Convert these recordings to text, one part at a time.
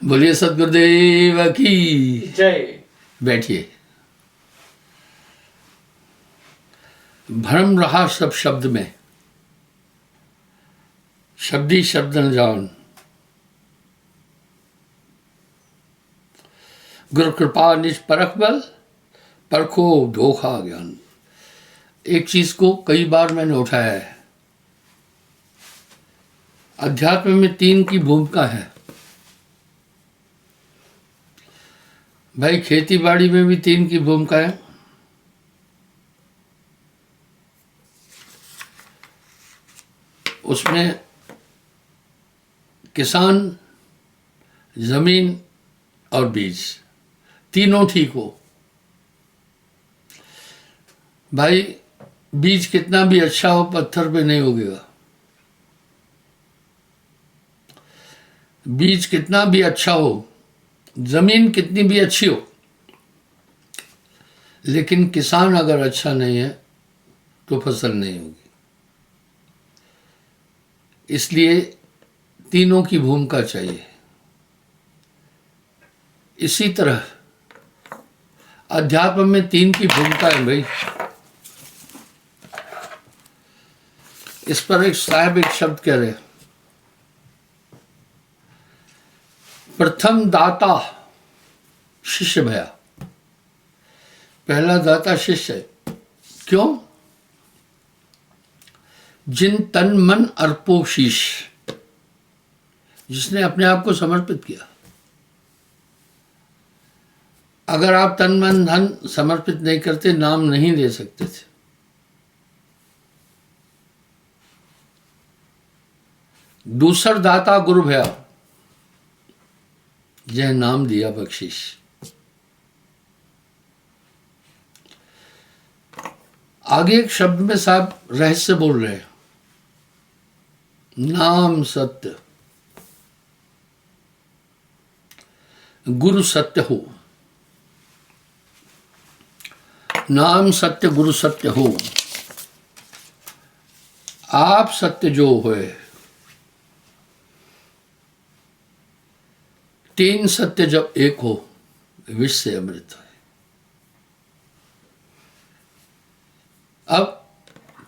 बोलिए सदगुरुदेव की जय। बैठिए। भ्रम रहा सब शब्द में, शब्दी शब्द न जान। गुरु कृपा निज परख बल, परखो धोखा ज्ञान। एक चीज को कई बार मैंने उठाया है। अध्यात्म में तीन की भूमिका है भाई। खेती बाड़ी में भी तीन की भूमिका है। उसमें किसान, जमीन और बीज, तीनों ठीक हो भाई। बीज कितना भी अच्छा हो, पत्थर पे नहीं उगेगा। बीज कितना भी अच्छा हो, जमीन कितनी भी अच्छी हो, लेकिन किसान अगर अच्छा नहीं है तो फसल नहीं होगी। इसलिए तीनों की भूमिका चाहिए। इसी तरह अध्यात्म में तीन की भूमिका है भाई। इस पर एक साहब एक शब्द कह रहे, प्रथम दाता शिष्य भया। पहला दाता शिष्य है। क्यों? जिन तन मन अर्पो शीश, जिसने अपने आप को समर्पित किया। अगर आप तन मन धन समर्पित नहीं करते, नाम नहीं दे सकते थे। दूसर दाता गुरु भया, यह नाम दिया बख्शिश। आगे एक शब्द में साहब रहस्य बोल रहे हैं, नाम सत्य गुरु सत्य हो। नाम सत्य गुरु सत्य हो। आप सत्य जो होए, तीन सत्य जब एक हो, विष से अमृत है। अब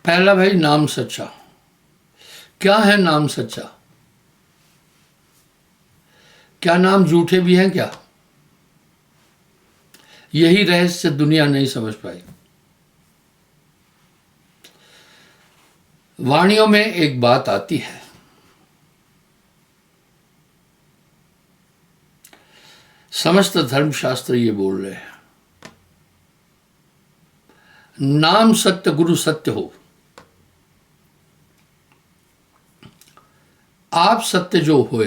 पहला भाई नाम सच्चा। क्या है नाम सच्चा? क्या नाम झूठे भी हैं क्या? यही रहस्य दुनिया नहीं समझ पाई। वाणियों में एक बात आती है, समस्त धर्मशास्त्र ये बोल रहे हैं, नाम सत्य गुरु सत्य हो। आप सत्य जो होए,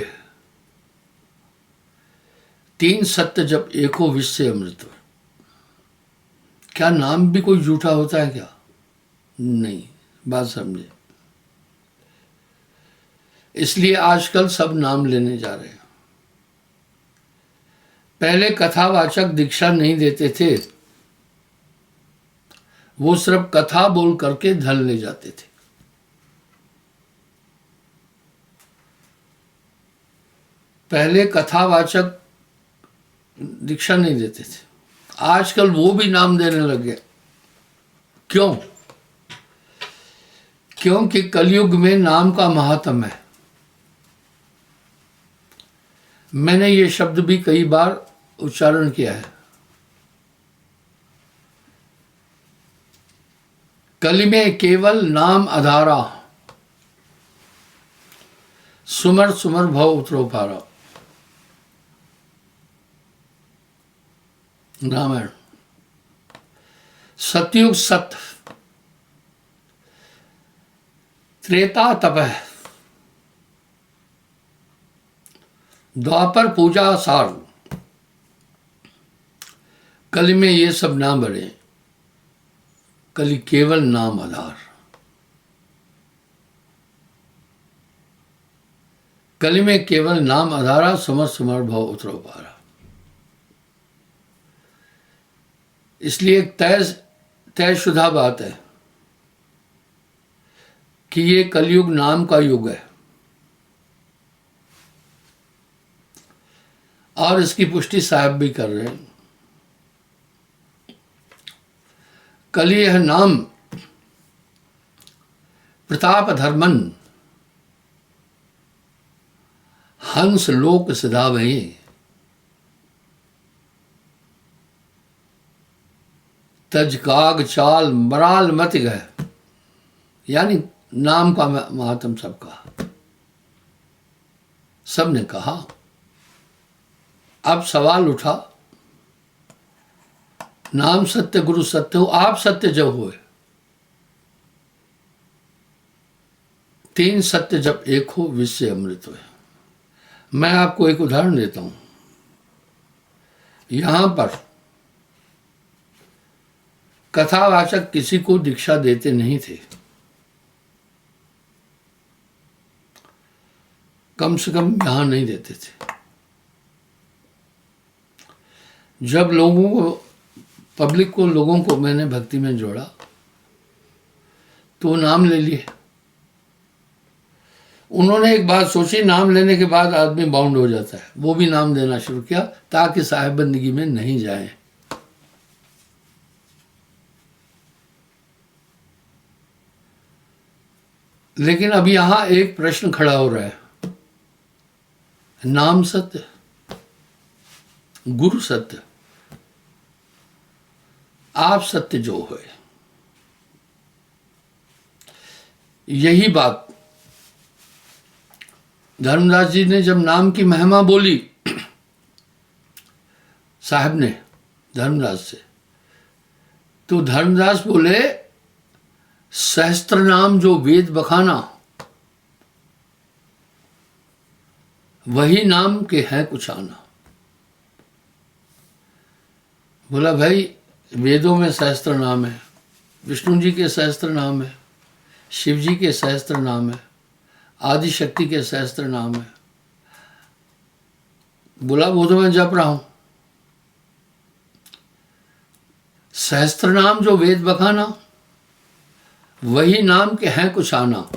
तीन सत्य जब एक हो, विष से अमृत हो। क्या नाम भी कोई झूठा होता है क्या? नहीं, बात समझे। इसलिए आजकल सब नाम लेने जा रहे हैं। पहले कथावाचक दीक्षा नहीं देते थे, वो सिर्फ कथा बोल करके धन ले जाते थे। पहले कथावाचक दीक्षा नहीं देते थे, आजकल वो भी नाम देने लगे। क्यों? क्योंकि कलयुग में नाम का महात्म है। मैंने ये शब्द भी कई बार उच्चारण किया है। कलि में केवल नाम आधारा, सुमर सुमर भव उतरो पारा। रामायण। सतयुग सत्य, त्रेता तपह, द्वापर पूजा सार। कलि में ये सब ना बढ़े, कलि केवल नाम आधार। कलि में केवल नाम आधारा, सुमर सुमर भव उतरो पारा। इसलिए एक तयशुदा बात है कि ये कलयुग नाम का युग है। और इसकी पुष्टि साहब भी कर रहे हैं। कल यह नाम प्रताप धर्मन हंस लोक सिधावहि, तज काग चाल मराल मत गए। यानी नाम का महात्म सबका, सबने कहा। अब सवाल उठा, नाम सत्य गुरु सत्य हो, आप सत्य जब हुए, तीन सत्य जब एक हो विश्व अमृत हुए। मैं आपको एक उदाहरण देता हूं। यहां पर कथावाचक किसी को दीक्षा देते नहीं थे, कम से कम यहां नहीं देते थे। जब लोगों को, पब्लिक को, लोगों को मैंने भक्ति में जोड़ा तो नाम ले लिए। उन्होंने एक बात सोची, नाम लेने के बाद आदमी बाउंड हो जाता है, वो भी नाम देना शुरू किया ताकि साहिब बंदगी में नहीं जाए। लेकिन अब यहां एक प्रश्न खड़ा हो रहा है, नाम सत्य, गुरु सत्य, आप सत्य जो है। यही बात धर्मदास जी ने जब नाम की महिमा बोली, साहब ने धर्मदास से, तो धर्मदास बोले, सहस्त्र नाम जो वेद बखाना, वही नाम के हैं कुछ आना। बोला भाई, वेदों में सहस्त्र नाम है, विष्णु जी के सहस्त्र नाम है, शिव जी के सहस्त्र नाम है, आदि शक्ति के सहस्त्र नाम है। बोला वो तो मैं जप रहा हूं। सहस्त्र नाम जो वेद बखाना, वही नाम के हैं कुछ आना।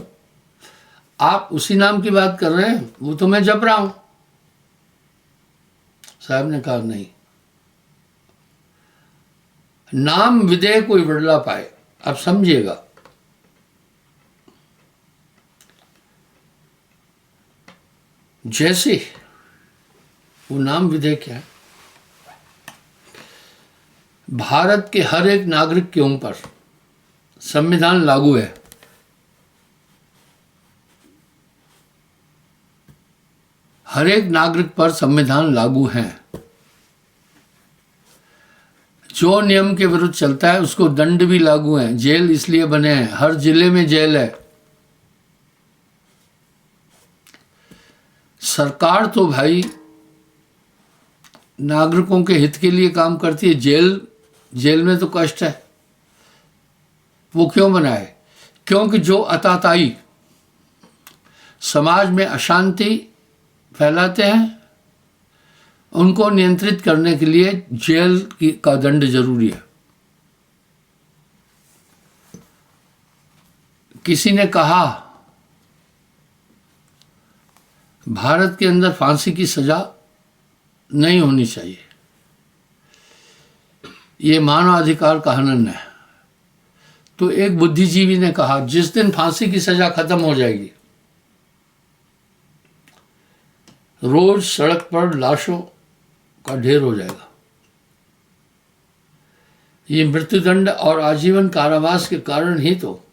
आप उसी नाम की बात कर रहे हैं, वो तो मैं जप रहा हूं। साहब ने कहा नहीं, नाम विदेह कोई बदला पाए। अब समझिएगा, जैसे वो नाम विधेय क्या है, भारत के हर एक नागरिक के ऊपर संविधान लागू है। हर एक नागरिक पर संविधान लागू है। जो नियम के विरुद्ध चलता है उसको दंड भी लागू है। जेल इसलिए बने हैं, हर जिले में जेल है। सरकार तो भाई नागरिकों के हित के लिए काम करती है। जेल में तो कष्ट है। वो क्यों बनाए? क्योंकि जो अताताई समाज में अशांति फैलाते हैं, उनको नियंत्रित करने के लिए जेल का दंड जरूरी है। किसी ने कहा भारत के अंदर फांसी की सजा नहीं होनी चाहिए, ये मानवाधिकार का हनन है। तो एक बुद्धिजीवी ने कहा जिस दिन फांसी की सजा खत्म हो जाएगी, रोज सड़क पर लाशों का ढेर हो जाएगा। ये मृत्युदंड और आजीवन कारावास के कारण ही तो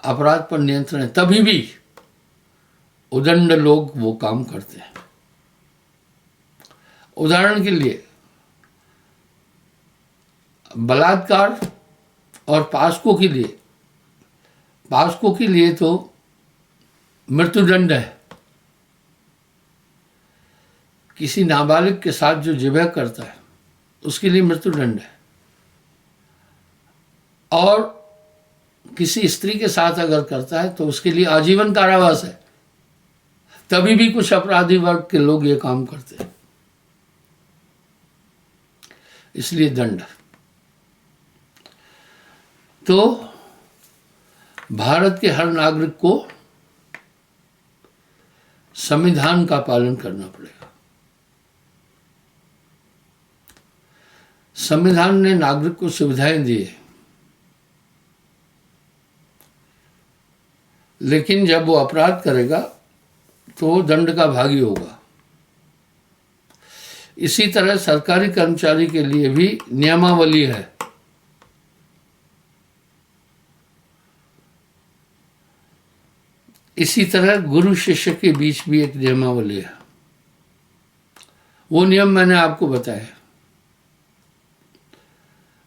अपराध पर नियंत्रण है। तभी भी उदंड लोग वो काम करते हैं। उदाहरण के लिए बलात्कार और पास्को के लिए तो मृत्युदंड है। किसी नाबालिग के साथ जो जिबह करता है उसके लिए मृत्युदंड है, और किसी स्त्री के साथ अगर करता है तो उसके लिए आजीवन कारावास है। तभी भी कुछ अपराधी वर्ग के लोग ये काम करते हैं, इसलिए दंड। तो भारत के हर नागरिक को संविधान का पालन करना पड़ेगा। संविधान ने नागरिक को सुविधाएं दी है, लेकिन जब वो अपराध करेगा तो वो दंड का भागी होगा। इसी तरह सरकारी कर्मचारी के लिए भी नियमावली है। इसी तरह गुरु शिष्य के बीच भी एक नियमावली है। वो नियम मैंने आपको बताया।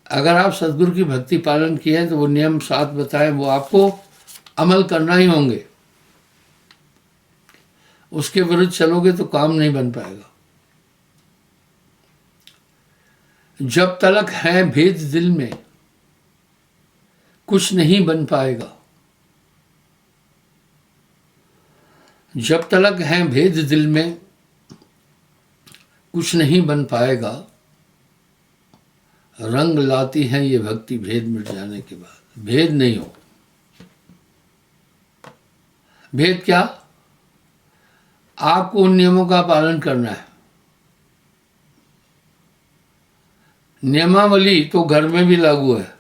अगर आप सद्गुरु की भक्ति पालन किए हैं तो वो नियम 7 बताए, वो आपको अमल करना ही होंगे। उसके विरुद्ध चलोगे तो काम नहीं बन पाएगा। जब तलक है भेद दिल में कुछ नहीं बन पाएगा। जब तलक है भेद दिल में कुछ नहीं बन पाएगा। रंग लाती है ये भक्ति भेद मिट जाने के बाद। भेद नहीं हो। भेद क्या? आपको उन नियमों का पालन करना है। नियमावली तो घर में भी लागू है।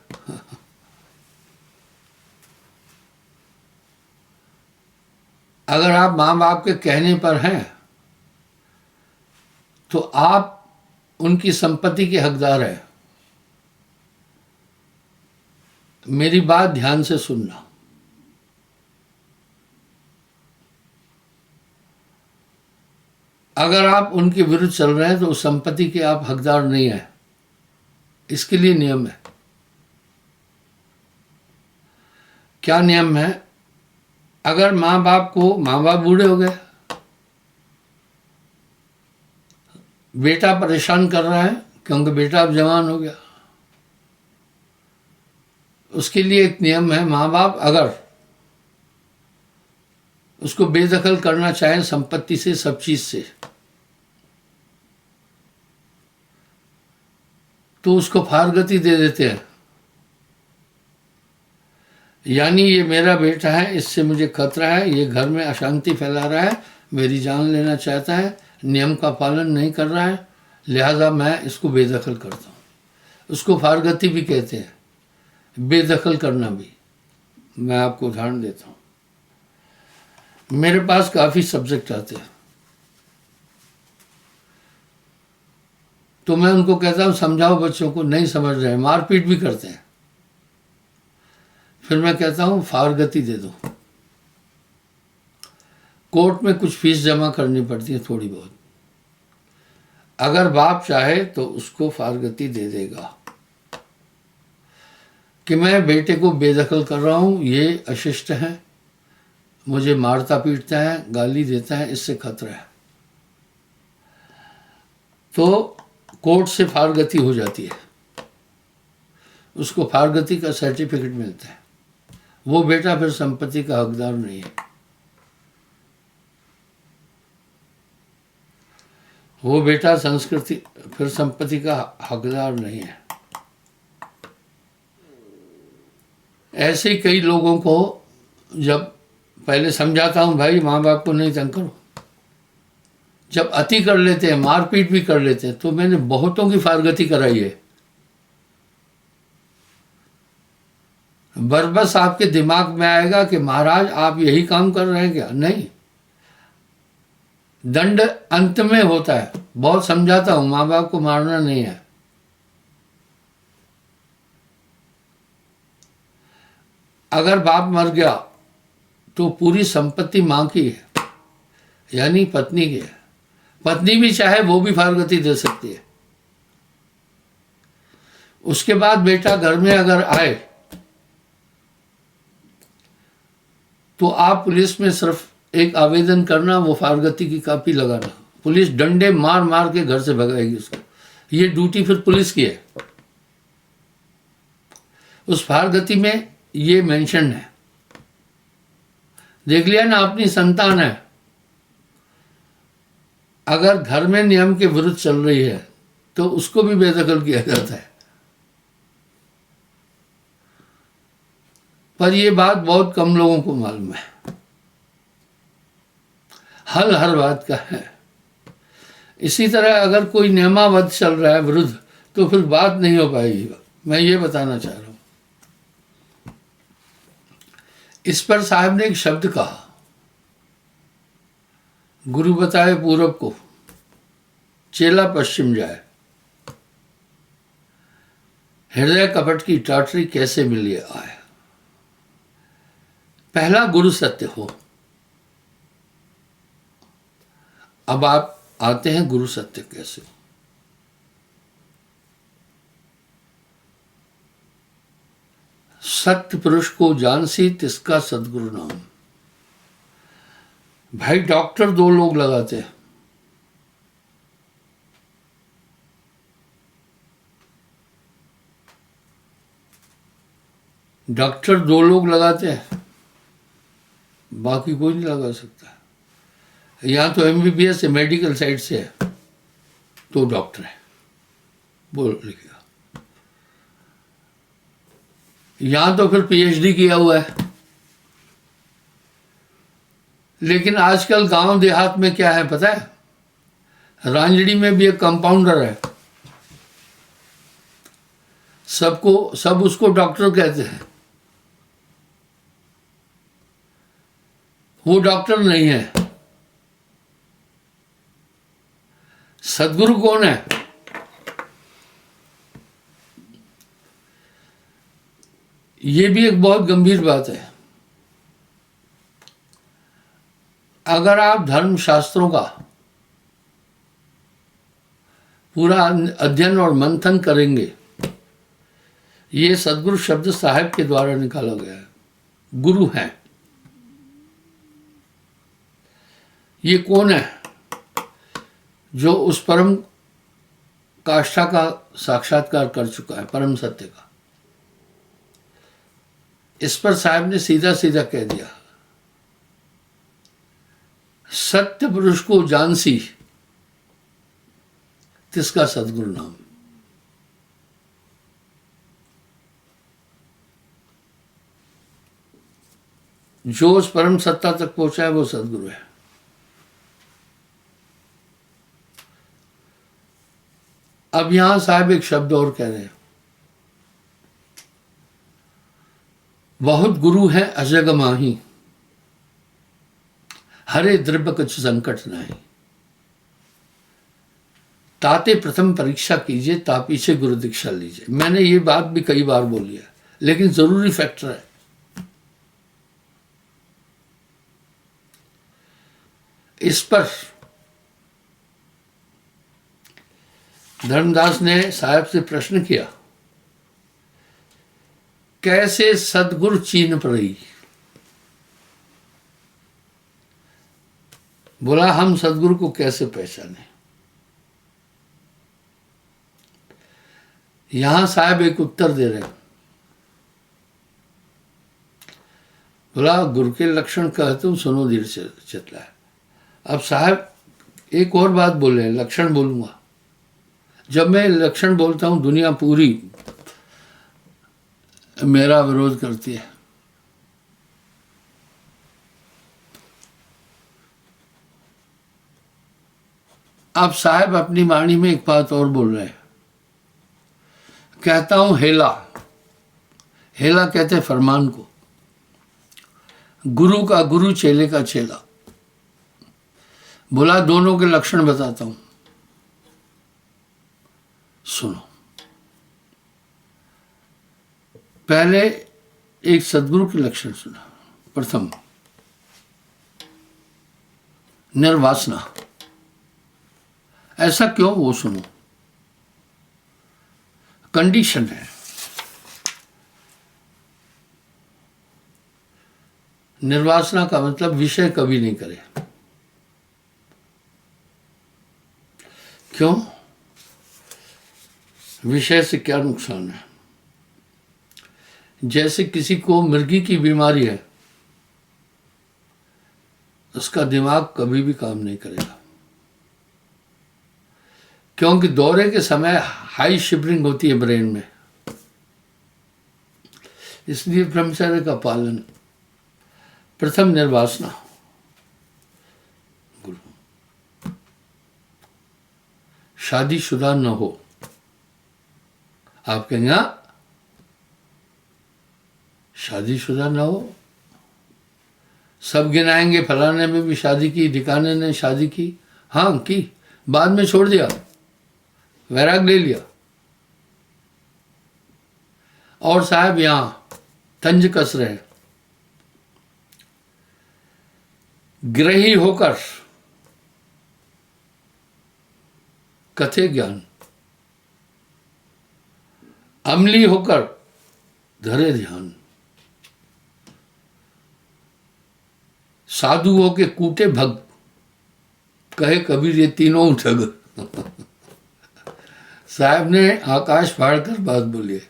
अगर आप माँ बाप के कहने पर हैं तो आप उनकी संपत्ति के हकदार हैं। मेरी बात ध्यान से सुनना। अगर आप उनके विरुद्ध चल रहे हैं तो उस संपत्ति के आप हकदार नहीं हैं। इसके लिए नियम है। क्या नियम है? अगर माँ बाप बूढ़े हो गए, बेटा परेशान कर रहा है क्योंकि बेटा अब जवान हो गया, उसके लिए एक नियम है। माँ बाप अगर उसको बेदखल करना चाहें संपत्ति से, सब चीज से, तो उसको फारगति दे देते हैं। यानी ये मेरा बेटा है, इससे मुझे खतरा है, ये घर में अशांति फैला रहा है, मेरी जान लेना चाहता है, नियम का पालन नहीं कर रहा है, लिहाजा मैं इसको बेदखल करता हूँ। उसको फारगति भी कहते हैं, बेदखल करना भी। मैं आपको उदाहरण देता हूँ। मेरे पास काफ़ी सब्जेक्ट आते हैं, तो मैं उनको कहता हूँ समझाओ बच्चों को, नहीं समझ रहे हैं, मारपीट भी करते हैं। फिर मैं कहता हूँ फारगति दे दो। कोर्ट में कुछ फीस जमा करनी पड़ती है थोड़ी बहुत। अगर बाप चाहे तो उसको फारगति दे देगा कि मैं बेटे को बेदखल कर रहा हूँ, ये अशिष्ट है, मुझे मारता पीटता है, गाली देता है, इससे खतरा है। तो कोर्ट से फारगति हो जाती है, उसको फारगति का सर्टिफिकेट मिलता है। वो बेटा फिर संपत्ति का हकदार नहीं है। वो बेटा फिर संपत्ति का हकदार नहीं है। ऐसे ही कई लोगों को जब पहले समझाता हूं, भाई माँ बाप को नहीं तंग करो, जब अति कर लेते हैं, मारपीट भी कर लेते हैं, तो मैंने बहुतों की फारगति कराई है। बरबस आपके दिमाग में आएगा कि महाराज आप यही काम कर रहे हैं क्या? नहीं, दंड अंत में होता है। बहुत समझाता हूं, माँ बाप को मारना नहीं है। अगर बाप मर गया तो पूरी संपत्ति मां की है, यानी पत्नी की है। पत्नी भी चाहे वो भी फारगति दे सकती है। उसके बाद बेटा घर में अगर आए तो आप पुलिस में सिर्फ एक आवेदन करना, वो फारगति की कॉपी लगाना। पुलिस डंडे मार मार के घर से भगाएगी उसको। ये ड्यूटी फिर पुलिस की है। उस फारगति में ये मेंशन है। देख लिया ना, अपनी संतान है, अगर घर में नियम के विरुद्ध चल रही है तो उसको भी बेदखल किया जाता है। पर यह बात बहुत कम लोगों को मालूम है। हल हर बात का है। इसी तरह अगर कोई नियमावद्ध चल रहा है विरुद्ध, तो फिर बात नहीं हो पाएगी। मैं ये बताना चाह रहा हूं। इस पर साहब ने एक शब्द कहा, गुरु बताए पूरब को, चेला पश्चिम जाए। हृदय कपट की टाटरी कैसे मिली आए। पहला गुरु सत्य हो। अब आप आते हैं गुरु सत्य कैसे। सत्य पुरुष को जानसी तिसका सदगुरु नाम। भाई डॉक्टर दो लोग लगाते हैं, डॉक्टर दो लोग लगाते हैं, बाकी कोई नहीं लगा सकता। यहाँ तो एमबीबीएस है, मेडिकल साइड से है तो डॉक्टर है, बोल लिखिएगा। यहाँ तो फिर पीएचडी किया हुआ है। लेकिन आजकल गांव देहात में क्या है पता है, रांजड़ी में भी एक कंपाउंडर है, सब उसको डॉक्टर कहते हैं। वो डॉक्टर नहीं है। सदगुरु कौन है? ये भी एक बहुत गंभीर बात है। अगर आप धर्म शास्त्रों का पूरा अध्ययन और मंथन करेंगे, ये सदगुरु शब्द साहिब के द्वारा निकाला गया है। गुरु हैं। ये कौन है? जो उस परम काष्ठा का साक्षात्कार कर चुका है, परम सत्य का। इस पर साहब ने सीधा सीधा कह दिया, सत्य पुरुष को जानसी तिसका सदगुरु नाम। जो उस परम सत्ता तक पहुंचा है वो सदगुरु है। अब यहां साहब एक शब्द और कह रहे हैं, बहुत गुरु है अजग माही, हरे द्रव्य कुछ संकट नहीं। ताते प्रथम परीक्षा कीजिए, ता पीछे गुरु दीक्षा लीजिए। मैंने ये बात भी कई बार बोली है, लेकिन जरूरी फैक्टर है। इस पर धर्मदास ने साहब से प्रश्न किया, कैसे सदगुरु चीन पड़ी। बोला हम सदगुरु को कैसे पहचाने। यहां साहब एक उत्तर दे रहे हैं। बोला गुरु के लक्षण कहते हूं, सुनो धीरे से चितला है। अब साहब एक और बात बोले, लक्षण बोलूंगा। जब मैं लक्षण बोलता हूं, दुनिया पूरी मेरा विरोध करती है। अब साहब अपनी वाणी में एक बात और बोल रहे हैं। कहता हूं हेला, हेला कहते हैं फरमान को। गुरु का गुरु, चेले का चेला। बोला दोनों के लक्षण बताता हूं, सुनो। पहले एक सदगुरु के लक्षण सुना। प्रथम निर्वासना। ऐसा क्यों, वो सुनो। कंडीशन है, निर्वासना का मतलब विषय कभी नहीं करे। क्यों? विषय से क्या नुकसान है? जैसे किसी को मिर्गी की बीमारी है, उसका दिमाग कभी भी काम नहीं करेगा, क्योंकि दौरे के समय हाई शिवरिंग होती है ब्रेन में। इसलिए ब्रह्मचर्य का पालन। प्रथम निर्वासना, शादीशुदा न हो। आप कहेंगे हाँ, शादीशुदा न हो, सब गिनाएंगे फलाने में भी शादी की, ढिकाने ने शादी की, हाँ की, बाद में छोड़ दिया, वैराग ले लिया। और साहब यहां तंज कस रहे हैं, ग्रही होकर कथे ज्ञान, अमली होकर धरे ध्यान, साधु हो के कूटे भग, कहे कबीर ये तीनों ठग। साहब ने आकाश फाड़ कर बात बोली है।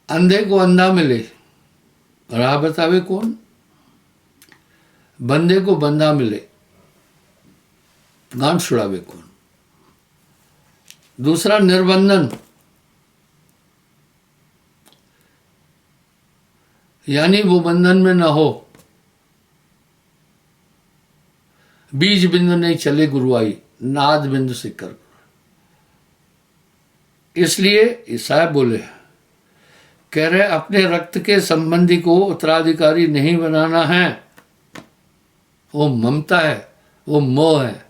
अंधे को अंधा मिले, राह बतावे कौन, बंदे को बंधा मिले, गांठ छुड़ावे कौन। दूसरा निर्बंधन, यानी वो बंधन में न हो, बीज बिंदु नहीं चले गुरुआई, नाद बिंदु से कर। इसलिए साहब बोले, कह रहे अपने रक्त के संबंधी को उत्तराधिकारी नहीं बनाना है, वो ममता है, वो मोह है।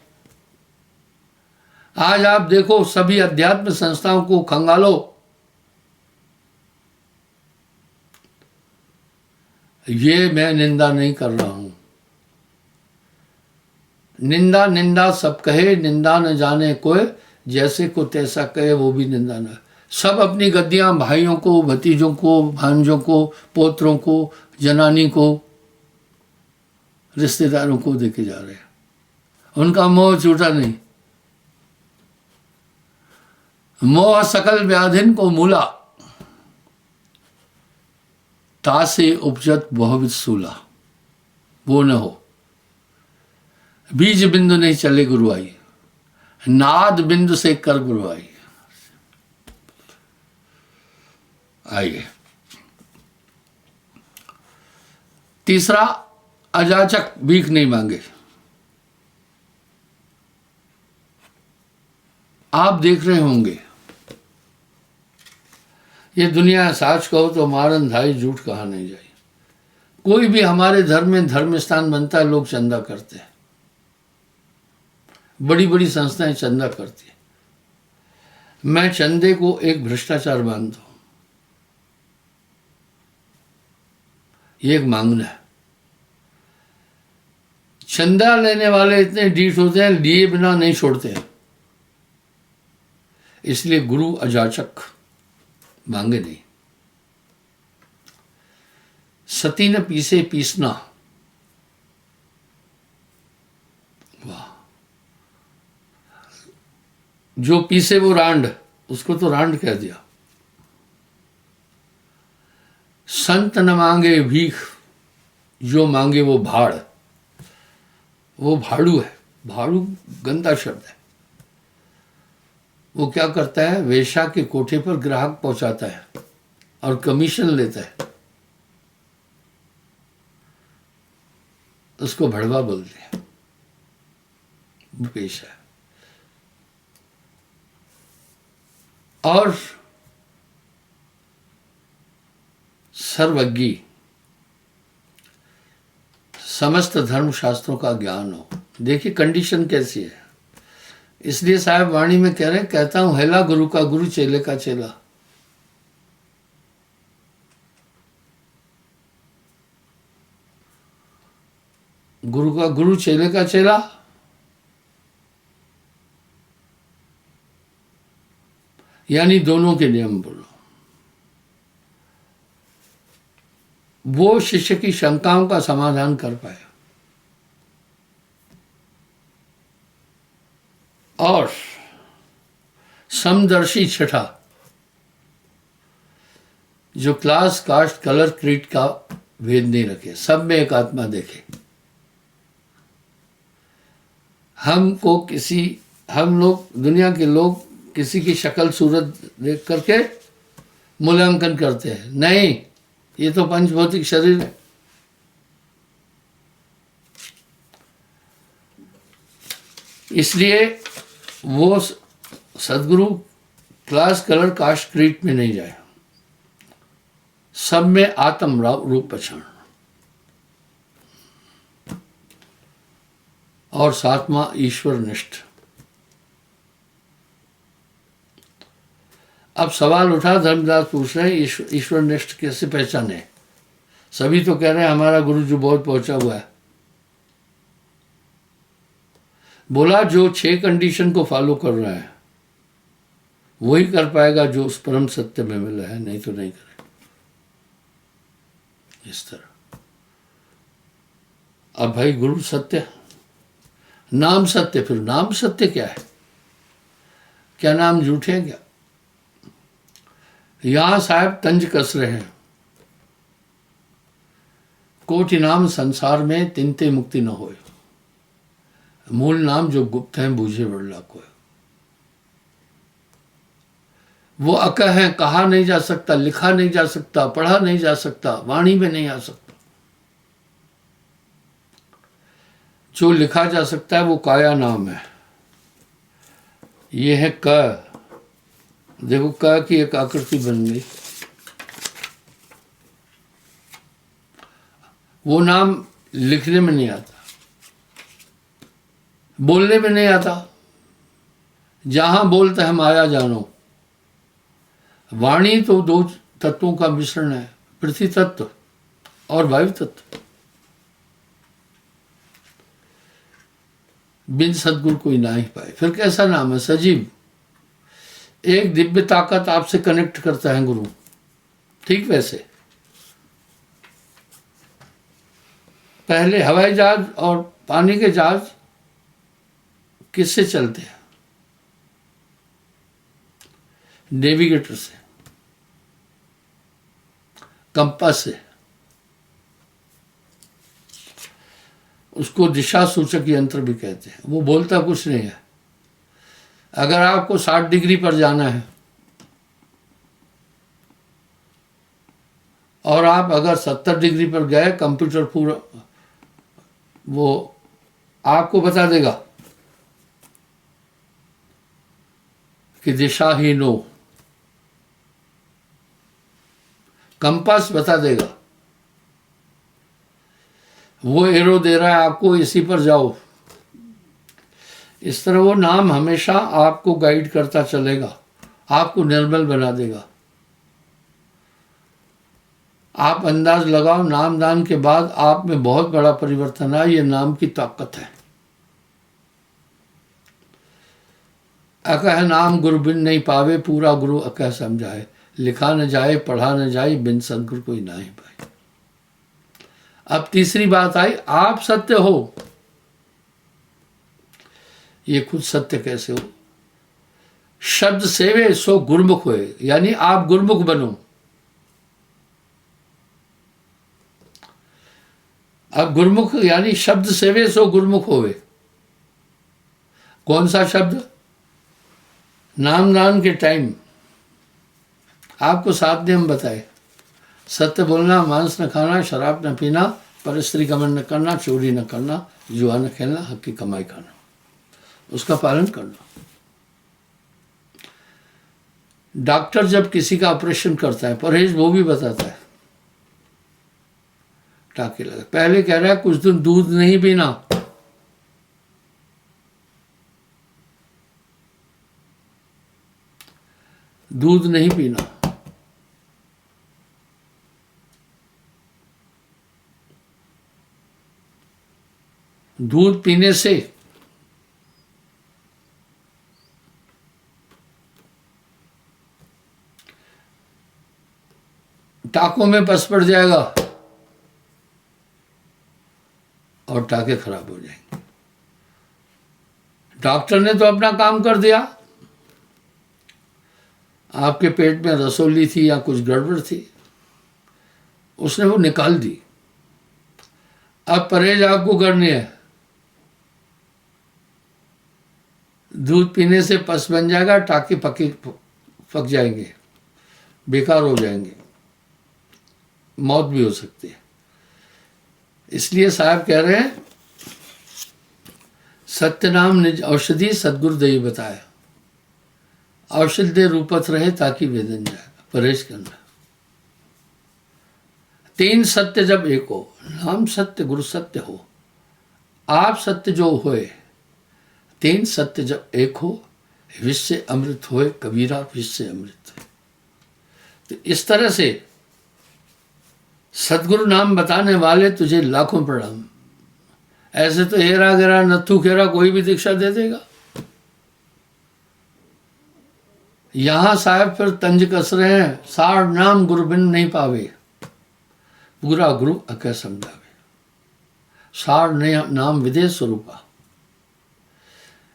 आज आप देखो सभी अध्यात्म संस्थाओं को खंगालो, ये मैं निंदा नहीं कर रहा हूं, निंदा निंदा सब कहे, निंदा न जाने कोई, जैसे को तैसा कहे वो भी निंदा न। सब अपनी गद्दियां भाइयों को, भतीजों को, भांजों को, पोत्रों को, जनानी को, रिश्तेदारों को देके जा रहे हैं। उनका मोह छूटा नहीं। मोह सकल व्याधिन को मूला, तासे उपजत बहुविध सूला, वो न हो, बीज बिंदु नहीं चले गुरुआई, नाद बिंदु से कर गुरुआई। आइए तीसरा, अजाचक भीख नहीं मांगे। आप देख रहे होंगे ये दुनिया साच कहो तो मारन धाई, झूठ कहा नहीं जाए। कोई भी हमारे धर्म में धर्म स्थान बनता है, लोग चंदा करते हैं, बड़ी बड़ी संस्थाएं चंदा करती है। मैं चंदे को एक भ्रष्टाचार मानता हूं, ये एक मांगना है। चंदा लेने वाले इतने ढीठ होते हैं, लिए बिना नहीं छोड़ते हैं। इसलिए गुरु अजाचक मांगे नहीं। सती न पीसे पीसना, वाह, जो पीसे वो रांड, उसको तो रांड कह दिया। संत न मांगे भीख, जो मांगे वो भाड़, वो भाड़ू है। भाड़ू गंदा शब्द है। वो क्या करता है, वेश्या के कोठे पर ग्राहक पहुंचाता है और कमीशन लेता है, उसको भड़वा बोलते हैं, वो पेशा है। और सर्वज्ञ, समस्त धर्म शास्त्रों का ज्ञान हो। देखिए कंडीशन कैसी है। इसलिए साहब वाणी में कह रहे, कहता हूं हेला गुरु का गुरु, चेले का चेला। गुरु का गुरु, चेले का चेला। यानी दोनों के नियम बोलो। वो शिष्य की शंकाओं का समाधान कर पाए। और समदर्शी छठा, जो क्लास, कास्ट, कलर, क्रीड का भेद नहीं रखे, सब में एक आत्मा देखे। हम लोग, दुनिया के लोग किसी की शक्ल सूरत देख करके मूल्यांकन करते हैं। नहीं, ये तो पंचभौतिक शरीर है। इसलिए वो सदगुरु क्लास कलर कास्ट क्रीट में नहीं जाए, सब में आत्म रूप पहचान। और सातवां ईश्वर निष्ठ। अब सवाल उठा, धर्मदास पूछ रहे हैं ईश्वर निष्ठ कैसे पहचाने। सभी तो कह रहे हैं हमारा गुरु जो बहुत पहुंचा हुआ है। बोला जो 6 कंडीशन को फॉलो कर रहा है वही कर पाएगा जो उस परम सत्य में मिला है, नहीं तो नहीं करे। इस तरह अब भाई गुरु सत्य, नाम सत्य, फिर नाम सत्य क्या है? क्या नाम झूठे हैं क्या? यहां साहब तंज कस रहे हैं, कोटि नाम संसार में तिनते मुक्ति न होए, मूल नाम जो गुप्त हैं बूझे बड़ला को। वो अकह है, कहा नहीं जा सकता, लिखा नहीं जा सकता, पढ़ा नहीं जा सकता, वाणी में नहीं आ सकता। जो लिखा जा सकता है वो काया नाम है। ये है क, देखो क की एक आकृति बन गई। वो नाम लिखने में नहीं आता, बोलने में नहीं आता। जहां बोलते हैं माया जानो। वाणी तो 2 तत्वों का मिश्रण है, पृथ्वी तत्व और वायु तत्व। बिन सदगुरु कोई ना ही पाए। फिर कैसा नाम है? सजीव। एक दिव्य ताकत आपसे कनेक्ट करता है गुरु। ठीक वैसे पहले हवाई जहाज और पानी के जहाज किससे चलते हैं? नेविगेटर से, कंपास से। उसको दिशा सूचक यंत्र भी कहते हैं। वो बोलता कुछ नहीं है। अगर आपको 60 डिग्री पर जाना है और आप अगर 70 डिग्री पर गए, कंप्यूटर पूरा वो आपको बता देगा कि दिशा ही नो, कंपास बता देगा। वो एरो दे रहा है आपको, इसी पर जाओ। इस तरह वो नाम हमेशा आपको गाइड करता चलेगा, आपको निर्मल बना देगा। आप अंदाज लगाओ, नाम दान के बाद आप में बहुत बड़ा परिवर्तन आया। ये नाम की ताकत है। अकह नाम गुरु बिन नहीं पावे, पूरा गुरु अकह समझाए। लिखा न जाए, पढ़ा न जाए, बिन सदगुरु कोई ना ही पाए। अब तीसरी बात आई, आप सत्य हो। ये खुद सत्य कैसे हो? शब्द सेवे सो गुरमुख होए, यानी आप गुरमुख बनो। अब गुरमुख यानी शब्द सेवे सो गुरमुख होवे। कौन सा शब्द? नाम दान के टाइम आपको 7 नियम बताए। सत्य बोलना, मांस न खाना, शराब न पीना, पर स्त्री गमन न करना, चोरी न करना, जुआ न खेलना, हक की कमाई खाना, उसका पालन करना। डॉक्टर जब किसी का ऑपरेशन करता है, परहेज वो भी बताता है। टाके लगा, पहले कह रहा है कुछ दिन दूध नहीं पीना, दूध नहीं पीना। दूध पीने से टाकों में पस पड़ जाएगा और टाके खराब हो जाएंगे। डॉक्टर ने तो अपना काम कर दिया, आपके पेट में रसोली थी या कुछ गड़बड़ थी, उसने वो निकाल दी। अब परहेज आपको करनी है। दूध पीने से पस बन जाएगा, टाके पक जाएंगे, बेकार हो जाएंगे, मौत भी हो सकती है। इसलिए साहब कह रहे हैं सत्य नाम निज औषधि सदगुरु देई बताया। औषधि रूपत रहे ताकि वेदन जाए, परहेज करना। तीन सत्य जब एक हो, नाम सत्य गुरु सत्य हो, आप सत्य जो होए। तीन सत्य जब एक हो, विश्व अमृत होए, कबीरा विश्व अमृत। तो इस तरह से सदगुरु नाम बताने वाले तुझे लाखों प्रणाम। ऐसे तो हेरा गेरा नत्थू खेरा कोई भी दीक्षा दे देगा। यहां साहब फिर तंज कस रहे हैं, सार नाम गुरु बिन नहीं पावे, पूरा गुरु अकह समझावे। सार नाम विदेश स्वरूपा।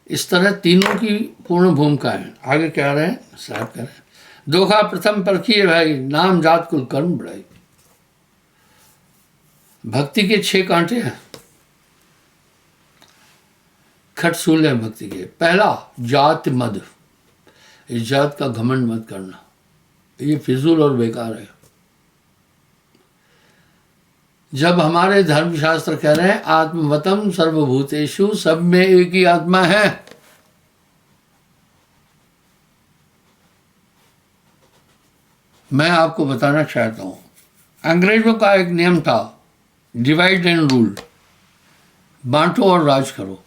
इस तरह तीनों की पूर्ण भूमिका है। आगे क्या रहे हैं साहब, कह रहे हैं दोखा प्रथम परखिए भाई, नाम जात कुल कर्म बढ़ाई। भक्ति के 6 कांटे हैं, खटसूल है भक्ति के। पहला जात मद, इस जात का घमंड मत करना, ये फिजूल और बेकार है। जब हमारे धर्मशास्त्र कह रहे हैं आत्मवतम सर्वभूतेषु, सब में एक ही आत्मा है। मैं आपको बताना चाहता हूं, अंग्रेजों का एक नियम था, डिवाइड एंड रूल, बांटो और राज करो।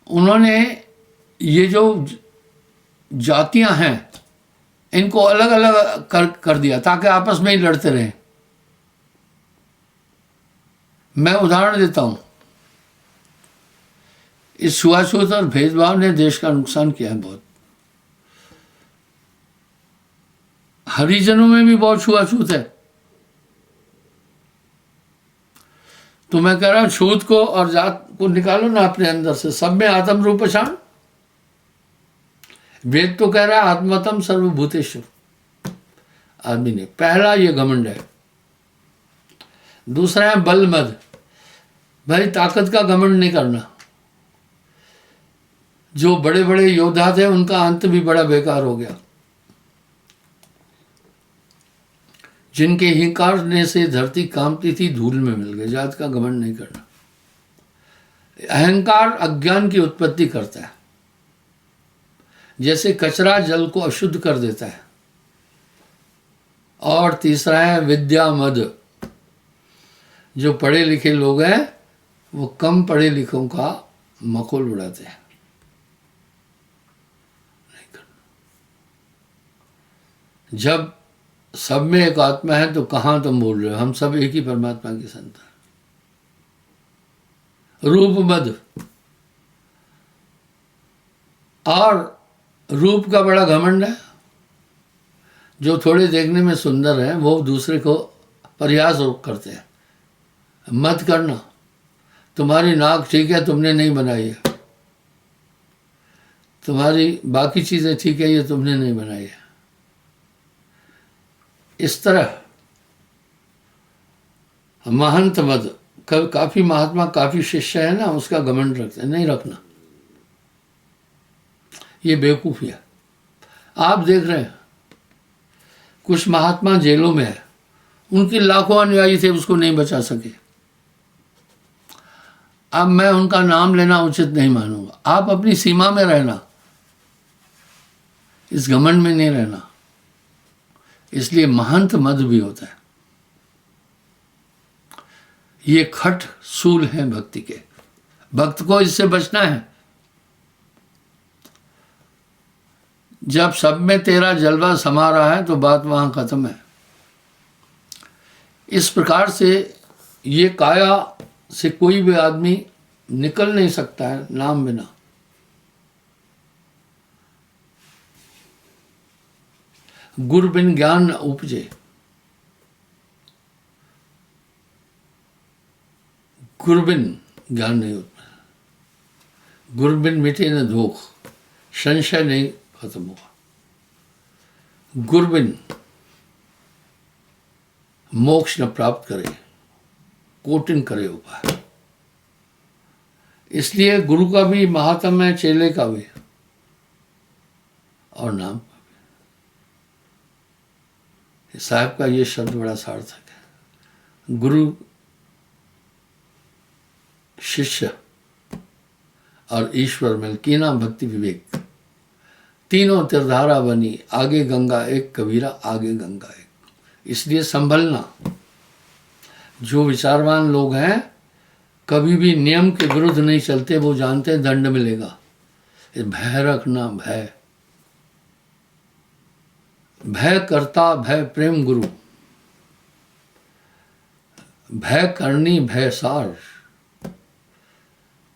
उन्होंने ये जो जातियां हैं इनको अलग अलग कर दिया ताकि आपस में ही लड़ते रहें। मैं उदाहरण देता हूं, इस छुआछूत और भेदभाव ने देश का नुकसान किया है बहुत। हरिजनों में भी बहुत छुआछूत है। तो मैं कह रहा हूं छूत को और जात को निकालो ना अपने अंदर से, सब में आत्म रूप पहचान। वेद तो कह रहा है आत्मतम सर्वभूतेषु, आदमी ने। पहला ये घमंड है। दूसरा है बल मद, भाई ताकत का घमंड नहीं करना। जो बड़े बड़े योद्धा थे उनका अंत भी बड़ा बेकार हो गया। जिनके हिंकार ने से धरती कांपती थी धूल में मिल गए। जात का घमंड नहीं करना। अहंकार अज्ञान की उत्पत्ति करता है, जैसे कचरा जल को अशुद्ध कर देता है। और तीसरा है विद्या मद, जो पढ़े लिखे लोग हैं वो कम पढ़े लिखों का मखौल उड़ाते हैं। नहीं करना। जब सब में एक आत्मा है तो कहां तुम बोल रहे हो, हम सब एक ही परमात्मा की संतान। रूप मद, और रूप का बड़ा घमंड है। जो थोड़े देखने में सुंदर है वो दूसरे को प्रयास करते हैं। मत करना, तुम्हारी नाक ठीक है तुमने नहीं बनाई है, तुम्हारी बाकी चीजें ठीक है ये तुमने नहीं बनाई है। इस तरह महंत मद, काफी महात्मा काफी शिष्य है ना, उसका घमंड रखते हैं, नहीं रखना, ये बेवकूफी है। आप देख रहे हैं कुछ महात्मा जेलों में है, उनके लाखों अनुयायी थे, उसको नहीं बचा सके। अब मैं उनका नाम लेना उचित नहीं मानूंगा। आप अपनी सीमा में रहना, इस घमंड में नहीं रहना। इसलिए महंत मद भी होता है। ये खट सूल है भक्ति के। भक्त को इससे बचना है। जब सब में तेरा जलवा समा रहा है तो बात वहां खत्म है। इस प्रकार से ये काया से कोई भी आदमी निकल नहीं सकता है नाम बिना। गुर बिन ज्ञान न उपजे, गुर बिन ज्ञान नहीं होता। गुर बिन मिटे न धोख, संशय नहीं खत्म हुआ। गुर बिन मोक्ष न प्राप्त करे, कोटिन करे उपाय। इसलिए गुरु का भी महात्म है, चेले का भी और नाम का भी। साहब का ये शब्द बड़ा सार्थक है। गुरु शिष्य और ईश्वर मिल, कीना भक्ति विवेक, तीनों तिरधारा बनी, आगे गंगा एक कबीरा, आगे गंगा एक। इसलिए संभलना, जो विचारवान लोग हैं कभी भी नियम के विरुद्ध नहीं चलते, वो जानते हैं दंड मिलेगा। भय रखना, भय, भय करता भय प्रेम गुरु, भय करनी भय सार,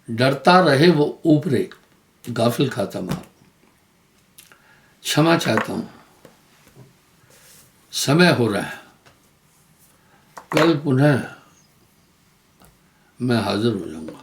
डरता रहे वो ऊपरे, गाफिल खाता मार। क्षमा चाहता हूं, समय हो रहा है, कल पुनः मैं हाजिर हो जाऊंगा।